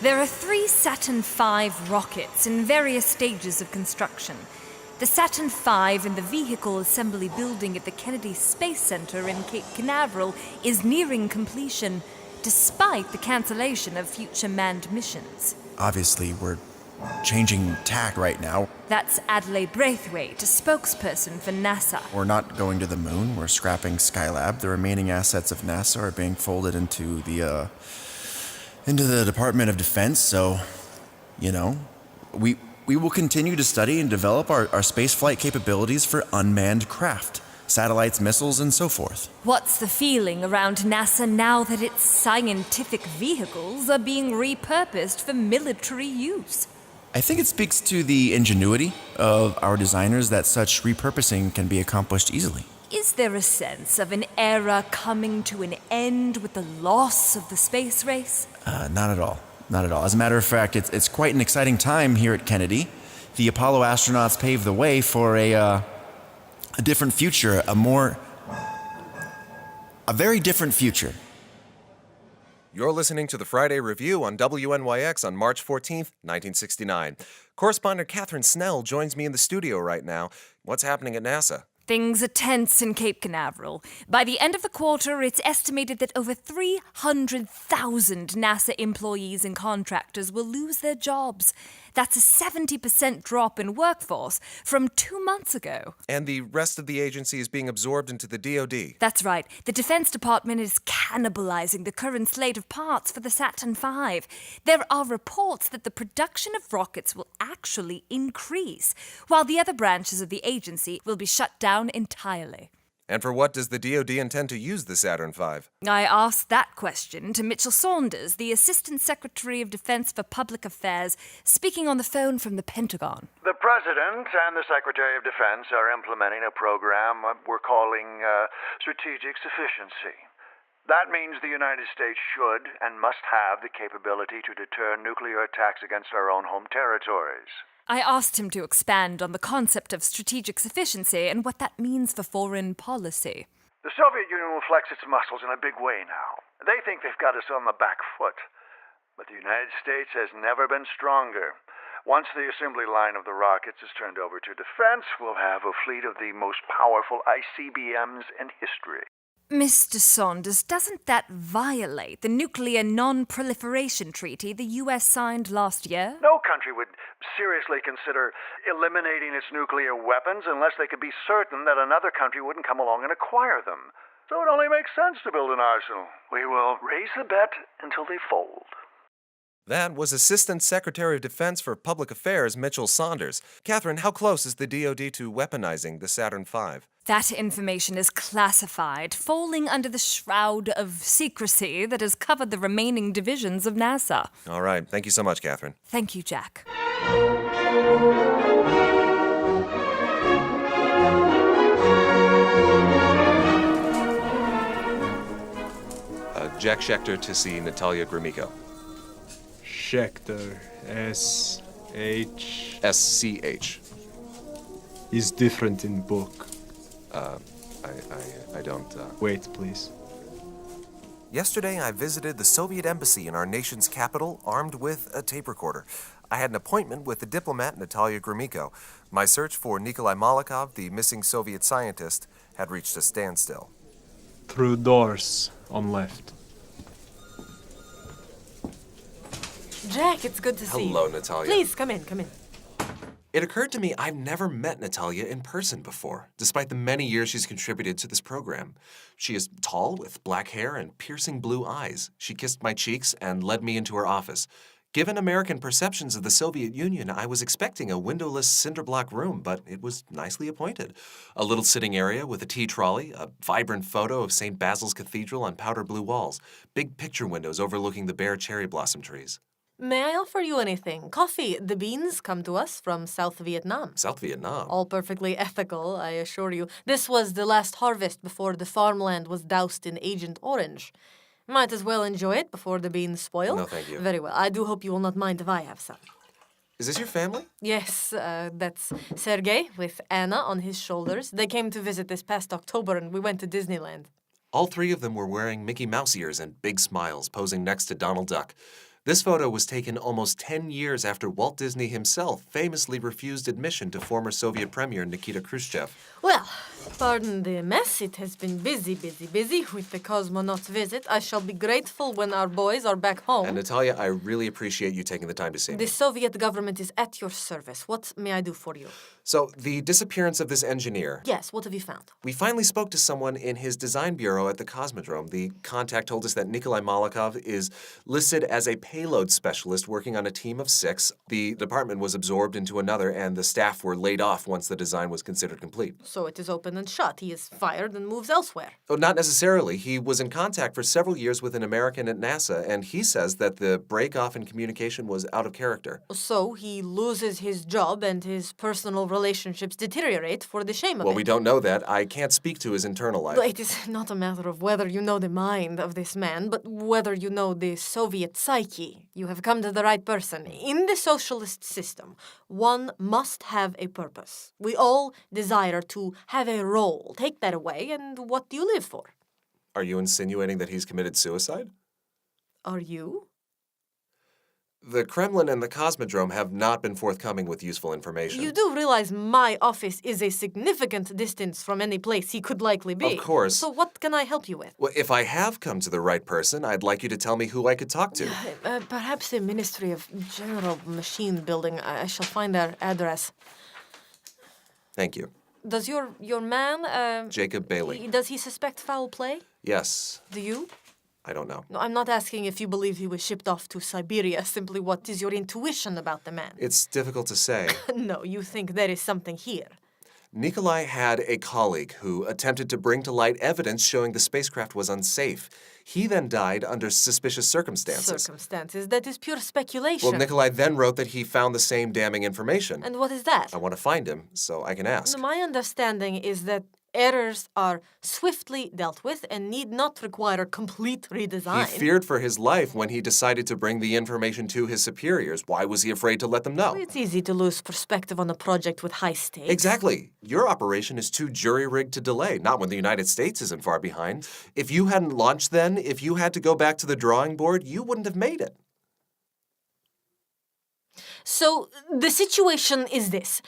There are 3 Saturn V rockets in various stages of construction. The Saturn V in the Vehicle Assembly Building at the Kennedy Space Center in Cape Canaveral is nearing completion, despite the cancellation of future manned missions. Obviously, we're changing tack right now. That's Adelaide Braithwaite, a spokesperson for NASA. We're not going to the moon. We're scrapping Skylab. The remaining assets of NASA are being folded into the Department of Defense. So, we will continue to study and develop our spaceflight capabilities for unmanned craft, satellites, missiles, and so forth. What's the feeling around NASA now that its scientific vehicles are being repurposed for military use? I think it speaks to the ingenuity of our designers that such repurposing can be accomplished easily. Is there a sense of an era coming to an end with the loss of the space race? Not at all. Not at all. As a matter of fact, it's quite an exciting time here at Kennedy. The Apollo astronauts paved the way for a different future, a very different future. You're listening to the Friday Review on WNYX on March 14th, 1969. Correspondent Katherine Snell joins me in the studio right now. What's happening at NASA? Things are tense in Cape Canaveral. By the end of the quarter, it's estimated that over 300,000 NASA employees and contractors will lose their jobs. That's a 70% drop in workforce from 2 months ago. And the rest of the agency is being absorbed into the DoD. That's right. The Defense Department is cannibalizing the current slate of parts for the Saturn V. There are reports that the production of rockets will actually increase, while the other branches of the agency will be shut down entirely. And for what does the DoD intend to use the Saturn V? I asked that question to Mitchell Saunders, the Assistant Secretary of Defense for Public Affairs, speaking on the phone from the Pentagon. The President and the Secretary of Defense are implementing a program we're calling strategic sufficiency. That means the United States should and must have the capability to deter nuclear attacks against our own home territories. I asked him to expand on the concept of strategic sufficiency and what that means for foreign policy. The Soviet Union will flex its muscles in a big way now. They think they've got us on the back foot. But the United States has never been stronger. Once the assembly line of the rockets is turned over to defense, we'll have a fleet of the most powerful ICBMs in history. Mr. Saunders, doesn't that violate the Nuclear Non-Proliferation Treaty the U.S. signed last year? No country would seriously consider eliminating its nuclear weapons unless they could be certain that another country wouldn't come along and acquire them. So it only makes sense to build an arsenal. We will raise the bet until they fold. That was Assistant Secretary of Defense for Public Affairs Mitchell Saunders. Katherine, how close is the DoD to weaponizing the Saturn V? That information is classified, falling under the shroud of secrecy that has covered the remaining divisions of NASA. All right. Thank you so much, Katherine. Thank you, Jack. Jack Schechter to see Natalia Gromyko. Schechter, S-H... S-C-H. Is different in book. I don't, Wait, please. Yesterday, I visited the Soviet embassy in our nation's capital, armed with a tape recorder. I had an appointment with the diplomat Natalia Gromyko. My search for Nikolai Malakov, the missing Soviet scientist, had reached a standstill. Through doors on left. Jack, it's good to see you. Hello, Natalia. Please, come in. It occurred to me I've never met Natalia in person before, despite the many years she's contributed to this program. She is tall, with black hair and piercing blue eyes. She kissed my cheeks and led me into her office. Given American perceptions of the Soviet Union, I was expecting a windowless cinder-block room, but it was nicely appointed. A little sitting area with a tea trolley, a vibrant photo of St. Basil's Cathedral on powder blue walls, big picture windows overlooking the bare cherry blossom trees. May I offer you anything? Coffee. The beans come to us from South Vietnam. South Vietnam? All perfectly ethical, I assure you. This was the last harvest before the farmland was doused in Agent Orange. Might as well enjoy it before the beans spoil. No, thank you. Very well. I do hope you will not mind if I have some. Is this your family? Yes, that's Sergei with Anna on his shoulders. They came to visit this past October and we went to Disneyland. All three of them were wearing Mickey Mouse ears and big smiles, posing next to Donald Duck. This photo was taken almost 10 years after Walt Disney himself famously refused admission to former Soviet Premier Nikita Khrushchev. Well, pardon the mess. It has been busy with the cosmonaut's visit. I shall be grateful when our boys are back home. And Natalia, I really appreciate you taking the time to see me. The Soviet government is at your service. What may I do for you? So, the disappearance of this engineer. Yes, what have you found? We finally spoke to someone in his design bureau at the Cosmodrome. The contact told us that Nikolai Malakov is listed as a payload specialist working on a team of 6. The department was absorbed into another, and the staff were laid off once the design was considered complete. So it is open and shut. He is fired and moves elsewhere. Oh, not necessarily. He was in contact for several years with an American at NASA, and he says that the break-off in communication was out of character. So he loses his job and his personal relationships deteriorate for the shame of Well, it. we don't know that. I can't speak to his internal life. It is not a matter of whether you know the mind of this man, but whether you know the Soviet psyche. You have come to the right person. In the socialist system, one must have a purpose. We all desire to have a role. Take that away, and what do you live for? Are you insinuating that he's committed suicide? Are you? The Kremlin and the Cosmodrome have not been forthcoming with useful information. You do realize my office is a significant distance from any place he could likely be. Of course. So what can I help you with? Well, if I have come to the right person, I'd like you to tell me who I could talk to. Perhaps the Ministry of General Machine Building. I shall find their address. Thank you. Does your man... Jacob Bailey. Does he suspect foul play? Yes. Do you? I don't know. No, I'm not asking if you believe he was shipped off to Siberia. Simply, what is your intuition about the man? It's difficult to say. No, you think there is something here. Nikolai had a colleague who attempted to bring to light evidence showing the spacecraft was unsafe. He then died under suspicious circumstances. Circumstances? That is pure speculation. Well, Nikolai then wrote that he found the same damning information. And what is that? I want to find him, so I can ask. My understanding is that errors are swiftly dealt with and need not require complete redesign. He feared for his life when he decided to bring the information to his superiors. Why was he afraid to let them know? It's easy to lose perspective on a project with high stakes. Exactly. Your operation is too jury-rigged to delay, not when the United States isn't far behind. If you hadn't launched then, if you had to go back to the drawing board, you wouldn't have made it. So the situation is this.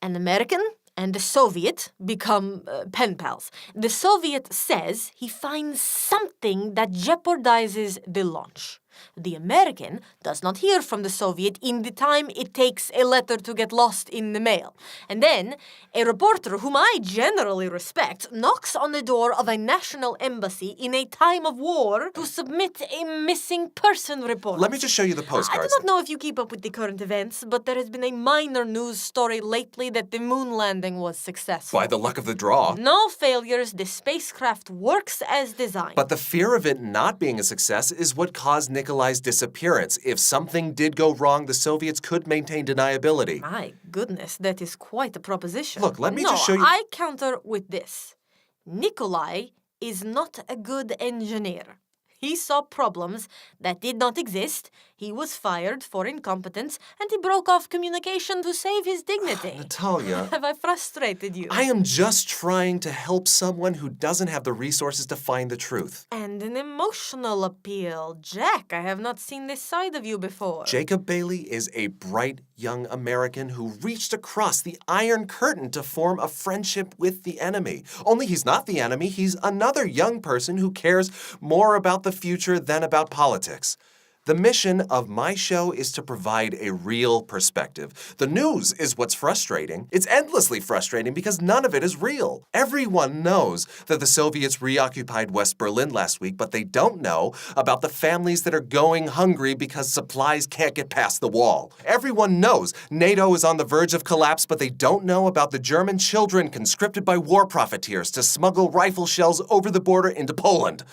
An American and the Soviet become pen pals. The Soviet says he finds something that jeopardizes the launch. The American does not hear from the Soviet in the time it takes a letter to get lost in the mail. And then, a reporter whom I generally respect knocks on the door of a national embassy in a time of war to submit a missing person report. Let me just show you the postcards. I do not know if you keep up with the current events, but there has been a minor news story lately that the moon landing was successful. By the luck of the draw. No failures. The spacecraft works as designed. But the fear of it not being a success is what caused Nikolai's disappearance. If something did go wrong, the Soviets could maintain deniability. My goodness, that is quite a proposition. Look, let me just show you... I counter with this. Nikolai is not a good engineer. He saw problems that did not exist. He was fired for incompetence, and he broke off communication to save his dignity. Natalia... Have I frustrated you? I am just trying to help someone who doesn't have the resources to find the truth. And an emotional appeal. Jack, I have not seen this side of you before. Jacob Bailey is a bright young American who reached across the Iron Curtain to form a friendship with the enemy. Only he's not the enemy, he's another young person who cares more about the future than about politics. The mission of my show is to provide a real perspective. The news is what's frustrating. It's endlessly frustrating because none of it is real. Everyone knows that the Soviets reoccupied West Berlin last week, but they don't know about the families that are going hungry because supplies can't get past the wall. Everyone knows NATO is on the verge of collapse, but they don't know about the German children conscripted by war profiteers to smuggle rifle shells over the border into Poland.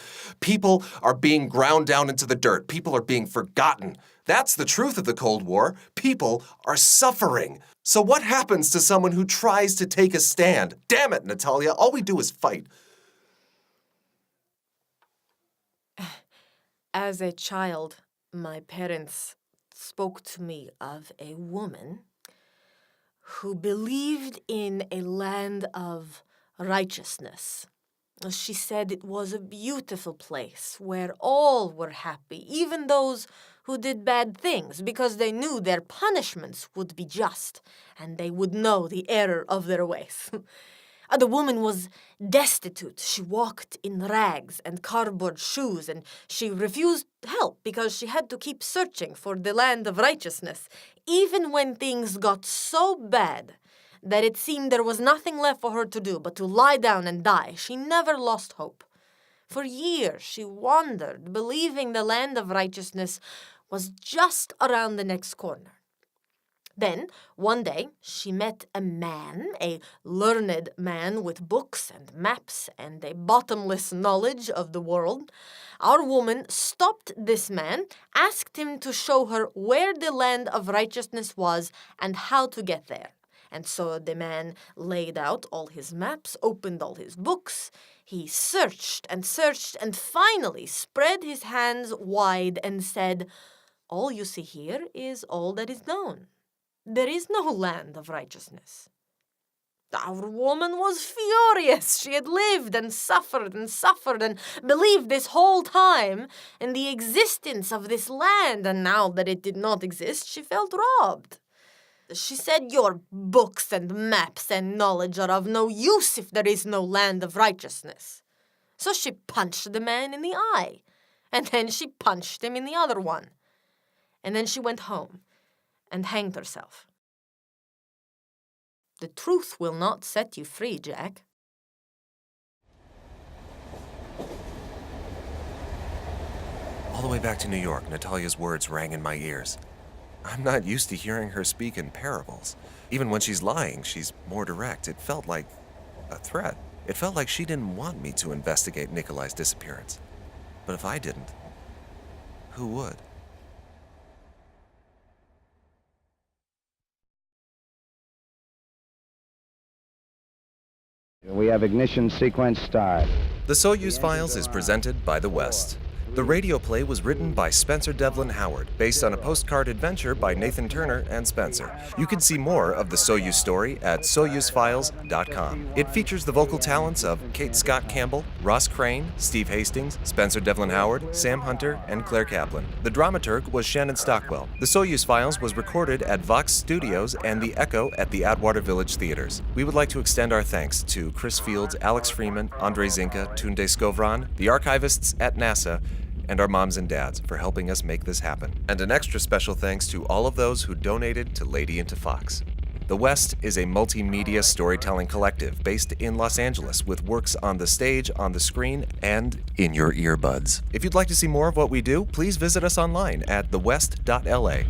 People are being ground down into the dirt. People are being forgotten. That's the truth of the Cold War. People are suffering. So what happens to someone who tries to take a stand? Damn it, Natalia, all we do is fight. As a child, my parents spoke to me of a woman who believed in a land of righteousness. She said it was a beautiful place where all were happy, even those who did bad things, because they knew their punishments would be just, and they would know the error of their ways. The woman was destitute. She walked in rags and cardboard shoes, and she refused help because she had to keep searching for the land of righteousness, even when things got so bad that it seemed there was nothing left for her to do but to lie down and die. She never lost hope. For years she wandered, believing the land of righteousness was just around the next corner. Then, one day, she met a man, a learned man with books and maps and a bottomless knowledge of the world. Our woman stopped this man, asked him to show her where the land of righteousness was and how to get there. And so the man laid out all his maps, opened all his books. He searched and finally spread his hands wide and said, "All you see here is all that is known. There is no land of righteousness." Our woman was furious. She had lived and suffered and believed this whole time in the existence of this land, and now that it did not exist, she felt robbed. She said, "Your books and maps and knowledge are of no use if there is no land of righteousness." So she punched the man in the eye, and then she punched him in the other one. And then she went home and hanged herself. The truth will not set you free, Jack. All the way back to New York, Natalia's words rang in my ears. I'm not used to hearing her speak in parables. Even when she's lying, she's more direct. It felt like a threat. It felt like she didn't want me to investigate Nikolai's disappearance. But if I didn't, who would? We have ignition sequence start. The Soyuz Files is presented by the West. The radio play was written by Spencer Devlin Howard, based on a postcard adventure by Nathan Turner and Spencer. You can see more of the Soyuz story at SoyuzFiles.com. It features the vocal talents of Kate Scott Campbell, Ross Crane, Steve Hastings, Spencer Devlin Howard, Sam Hunter, and Claire Kaplan. The dramaturg was Shannon Stockwell. The Soyuz Files was recorded at Vox Studios and The Echo at the Atwater Village Theaters. We would like to extend our thanks to Chris Fields, Alex Freeman, Andre Zinka, Tunde Skovron, the archivists at NASA, and our moms and dads for helping us make this happen. And an extra special thanks to all of those who donated to Lady into Fox. The West is a multimedia storytelling collective based in Los Angeles with works on the stage, on the screen, and in your earbuds. If you'd like to see more of what we do, please visit us online at thewest.la.